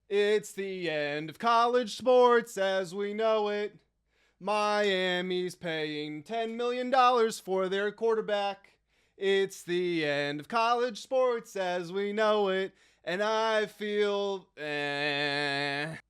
It's the end of college sports as we know it. Miami's paying $10 million for their quarterback. It's the end of college sports as we know it. And I feel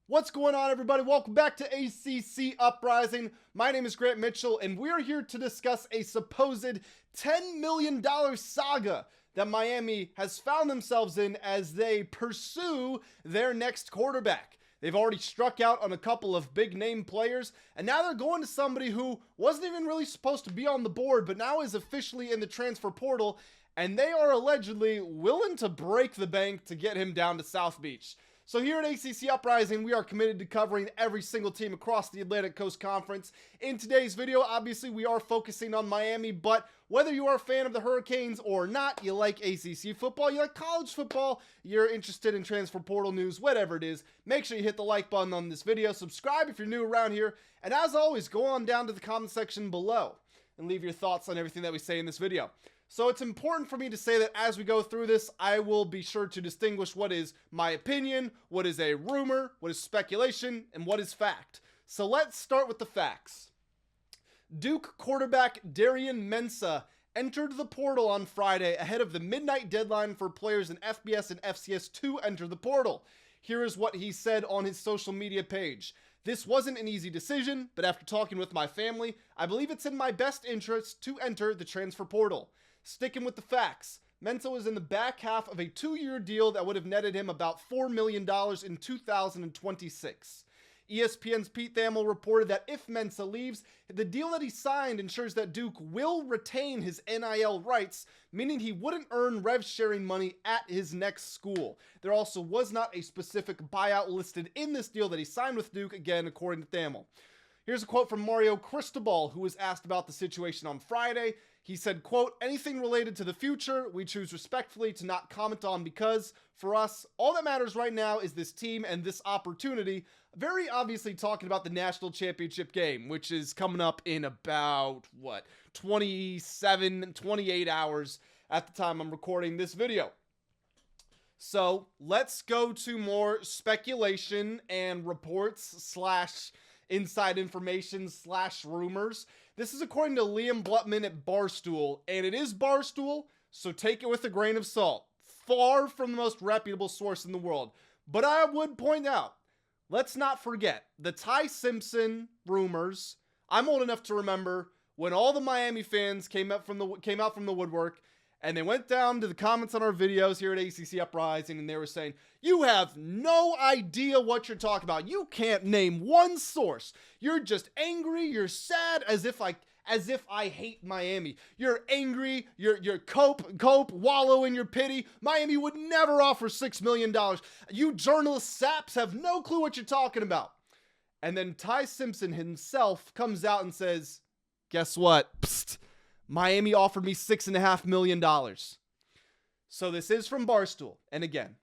What's going on, everybody? Welcome back to ACC Uprising. My name is Grant Mitchell, and we're here to discuss a supposed $10 million saga that Miami has found themselves in as they pursue their next quarterback. They've already struck out on a couple of big name players, and now they're going to somebody who wasn't even really supposed to be on the board, but now is officially in the transfer portal, and they are allegedly willing to break the bank to get him down to South Beach. So here at ACC Uprising, we are committed to covering every single team across the Atlantic Coast Conference. In today's video, obviously, we are focusing on Miami, but whether you are a fan of the Hurricanes or not, you like ACC football, you like college football, you're interested in transfer portal news, whatever it is, make sure you hit the like button on this video, subscribe if you're new around here, and as always, go on down to the comment section below and leave your thoughts on everything that we say in this video. So it's important for me to say that as we go through this, I will be sure to distinguish what is my opinion, what is a rumor, what is speculation, and what is fact. So let's start with the facts. Duke quarterback Darian Mensah entered the portal on Friday ahead of the midnight deadline for players in FBS and FCS to enter the portal. Here is what he said on his social media page. This wasn't an easy decision, but after talking with my family, I believe it's in my best interest to enter the transfer portal. Sticking with the facts, Mensah was in the back half of a 2-year deal that would have netted him about $4 million in 2026. ESPN's Pete Thamel reported that if Mensah leaves, the deal that he signed ensures that Duke will retain his NIL rights, meaning he wouldn't earn rev-sharing money at his next school. There also was not a specific buyout listed in this deal that he signed with Duke, again, according to Thamel. Here's a quote from Mario Cristobal, who was asked about the situation on Friday. He said, quote, anything related to the future, we choose respectfully to not comment on because, for us, all that matters right now is this team and this opportunity. Very obviously talking about the national championship game, which is coming up in about, 28 hours at the time I'm recording this video. So let's go to more speculation and reports / inside information / rumors. This is according to Liam Blutman at Barstool, and it is Barstool, so take it with a grain of salt. Far from the most reputable source in the world. But I would point out, let's not forget, the Ty Simpson rumors. I'm old enough to remember when all the Miami fans came out from the woodwork, and they went down to the comments on our videos here at ACC Uprising, and they were saying, you have no idea what you're talking about. You can't name one source. You're just angry. You're sad, as if I hate Miami. You're angry. You're cope, wallow in your pity. Miami would never offer $6 million. You journalist saps have no clue what you're talking about. And then Ty Simpson himself comes out and says, guess what? Psst. Miami offered me $6.5 million. So this is from Barstool. And again,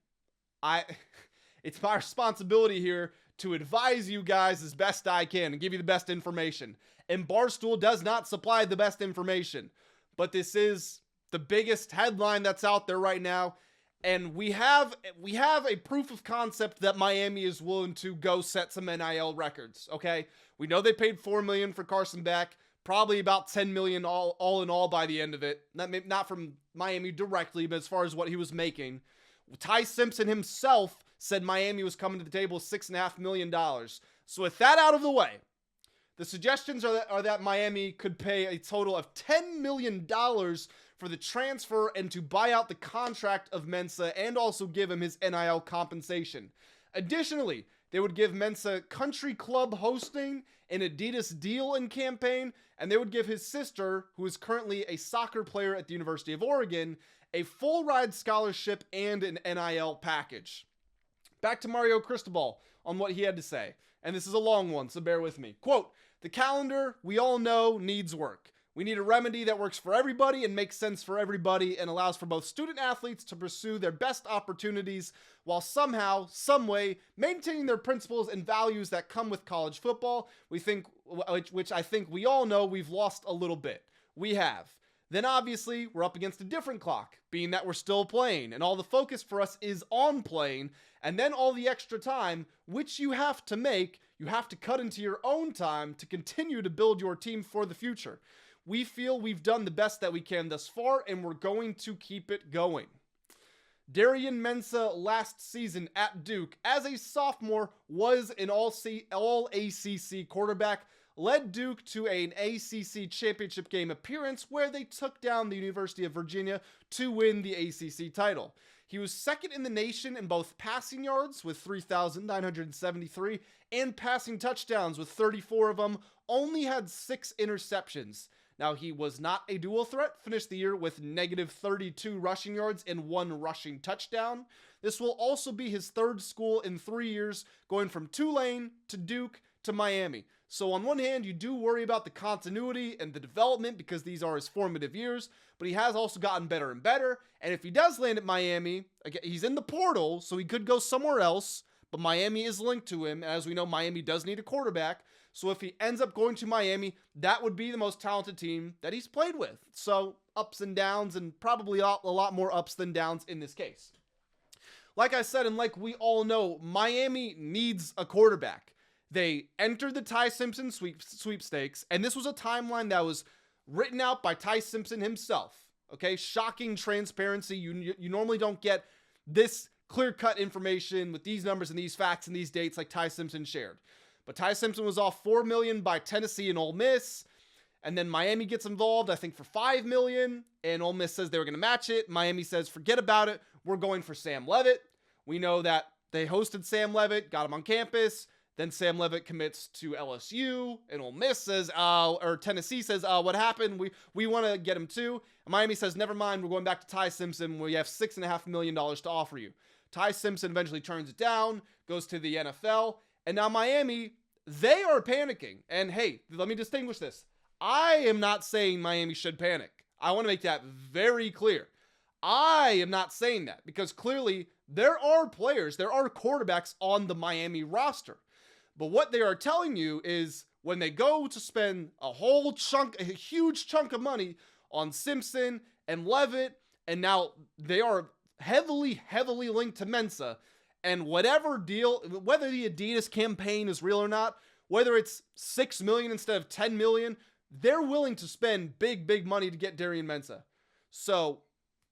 it's my responsibility here to advise you guys as best I can and give you the best information. And Barstool does not supply the best information. But this is the biggest headline that's out there right now. And we have a proof of concept that Miami is willing to go set some NIL records, okay? We know they paid $4 million for Carson Beck. Probably about $10 million all in all by the end of it. Not from Miami directly, but as far as what he was making. Ty Simpson himself said Miami was coming to the table with $6.5 million. So with that out of the way, the suggestions are that Miami could pay a total of $10 million for the transfer and to buy out the contract of Mensah and also give him his NIL compensation. Additionally, they would give Mensah country club hosting, an Adidas deal and campaign, and they would give his sister, who is currently a soccer player at the University of Oregon, a full ride scholarship and an NIL package. Back to Mario Cristobal on what he had to say. And this is a long one, so bear with me. Quote, the calendar, we all know, needs work. We need a remedy that works for everybody and makes sense for everybody and allows for both student athletes to pursue their best opportunities while somehow, some way, maintaining their principles and values that come with college football, which I think we all know we've lost a little bit. We have. Then obviously, we're up against a different clock, being that we're still playing, and all the focus for us is on playing, And then all the extra time, which you have to make, you have to cut into your own time to continue to build your team for the future. We feel we've done the best that we can thus far, and we're going to keep it going. Darian Mensah last season at Duke as a sophomore was an All-ACC quarterback, led Duke to an ACC championship game appearance where they took down the University of Virginia to win the ACC title. He was second in the nation in both passing yards with 3,973 and passing touchdowns with 34 of them, only had 6 interceptions. Now, he was not a dual threat, finished the year with negative 32 rushing yards and 1 rushing touchdown. This will also be his third school in 3 years, going from Tulane to Duke to Miami. So on one hand, you do worry about the continuity and the development because these are his formative years, but he has also gotten better and better. And if he does land at Miami, again, he's in the portal, so he could go somewhere else, but Miami is linked to him. As we know, Miami does need a quarterback. So if he ends up going to Miami, that would be the most talented team that he's played with. So ups and downs, and probably a lot more ups than downs in this case. Like I said, and like we all know, Miami needs a quarterback. They entered the Ty Simpson sweepstakes, and this was a timeline that was written out by Ty Simpson himself. Okay, shocking transparency. You normally don't get this clear-cut information with these numbers and these facts and these dates like Ty Simpson shared. But Ty Simpson was off $4 million by Tennessee and Ole Miss. And then Miami gets involved, I think, for $5 million. And Ole Miss says they were going to match it. Miami says, forget about it. We're going for Sam Levitt. We know that they hosted Sam Levitt, got him on campus. Then Sam Levitt commits to LSU. And Ole Miss says, or Tennessee says, what happened? We want to get him too. And Miami says, never mind. We're going back to Ty Simpson. We have $6.5 million to offer you. Ty Simpson eventually turns it down, goes to the NFL. And now Miami, they are panicking. And hey, let me distinguish this. I am not saying Miami should panic. I want to make that very clear. I am not saying that because clearly there are players, there are quarterbacks on the Miami roster. But what they are telling you is when they go to spend a huge chunk of money on Simpson and Levitt, and now they are heavily linked to Mensah. And whatever deal, whether the Adidas campaign is real or not, whether it's $6 million instead of $10 million, they're willing to spend big money to get Darian Mensah. So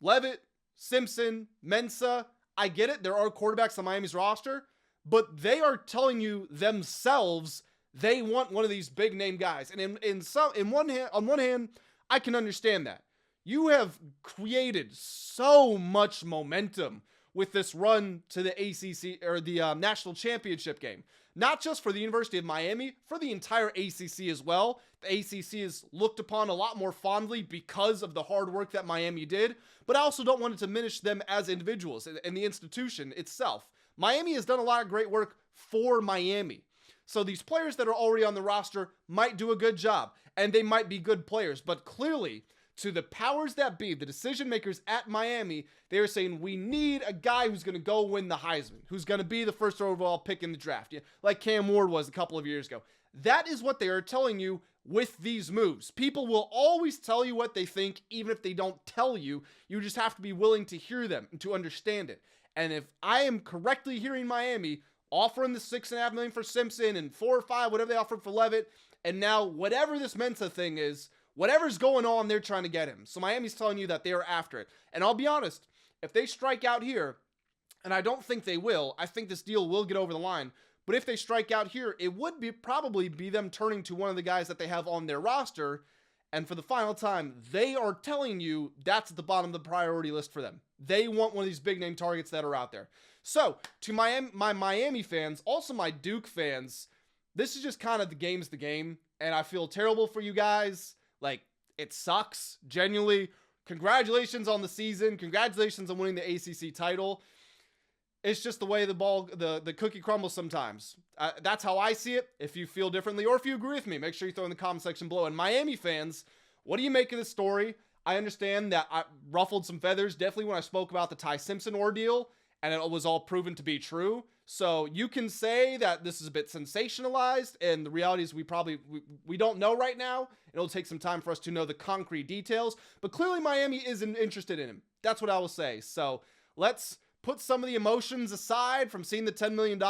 Levitt, Simpson, Mensah, I get it. There are quarterbacks on Miami's roster, but they are telling you themselves they want one of these big name guys. And on one hand, I can understand that. You have created so much momentum with this run to the ACC or the national championship game. Not just for the University of Miami, for the entire ACC as well. The ACC is looked upon a lot more fondly because of the hard work that Miami did, but I also don't want to diminish them as individuals and the institution itself. Miami has done a lot of great work for Miami. So these players that are already on the roster might do a good job, and they might be good players, but clearly, to the powers that be, the decision makers at Miami, they are saying we need a guy who's going to go win the Heisman, who's going to be the first overall pick in the draft, like Cam Ward was a couple of years ago. That is what they are telling you with these moves. People will always tell you what they think, even if they don't tell you. You just have to be willing to hear them and to understand it. And if I am correctly hearing Miami offering the $6.5 million for Simpson and 4 or 5, whatever they offered for Levitt, and now whatever this Mensah thing is, whatever's going on, they're trying to get him. So Miami's telling you that they are after it. And I'll be honest, if they strike out here, and I don't think they will, I think this deal will get over the line. But if they strike out here, it would probably be them turning to one of the guys that they have on their roster. And for the final time, they are telling you that's at the bottom of the priority list for them. They want one of these big name targets that are out there. So to my Miami fans, also my Duke fans, this is just kind of the game's the game. And I feel terrible for you guys. Like, it sucks, genuinely. Congratulations on the season. Congratulations on winning the ACC title. It's just the way the cookie crumbles sometimes. That's how I see it. If you feel differently or if you agree with me, make sure you throw in the comment section below. And Miami fans, what do you make of this story? I understand that I ruffled some feathers, definitely when I spoke about the Ty Simpson ordeal, and it was all proven to be true. So you can say that this is a bit sensationalized, and the reality is we don't know right now. It'll take some time for us to know the concrete details, but clearly Miami isn't interested in him. That's what I will say. So let's put some of the emotions aside from seeing the $10 million,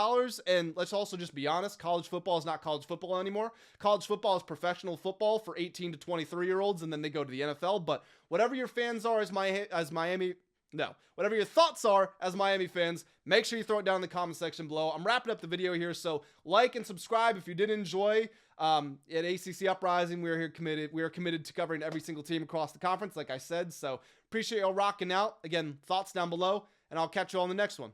and let's also just be honest, college football is not college football anymore. College football is professional football for 18 to 23-year-olds, and then they go to the NFL. But whatever your fans are whatever your thoughts are as Miami fans, make sure you throw it down in the comment section below. I'm wrapping up the video here, so like and subscribe if you did enjoy. At ACC Uprising, we are committed to covering every single team across the conference, like I said. So appreciate y'all rocking out. Again, thoughts down below, and I'll catch you all in the next one.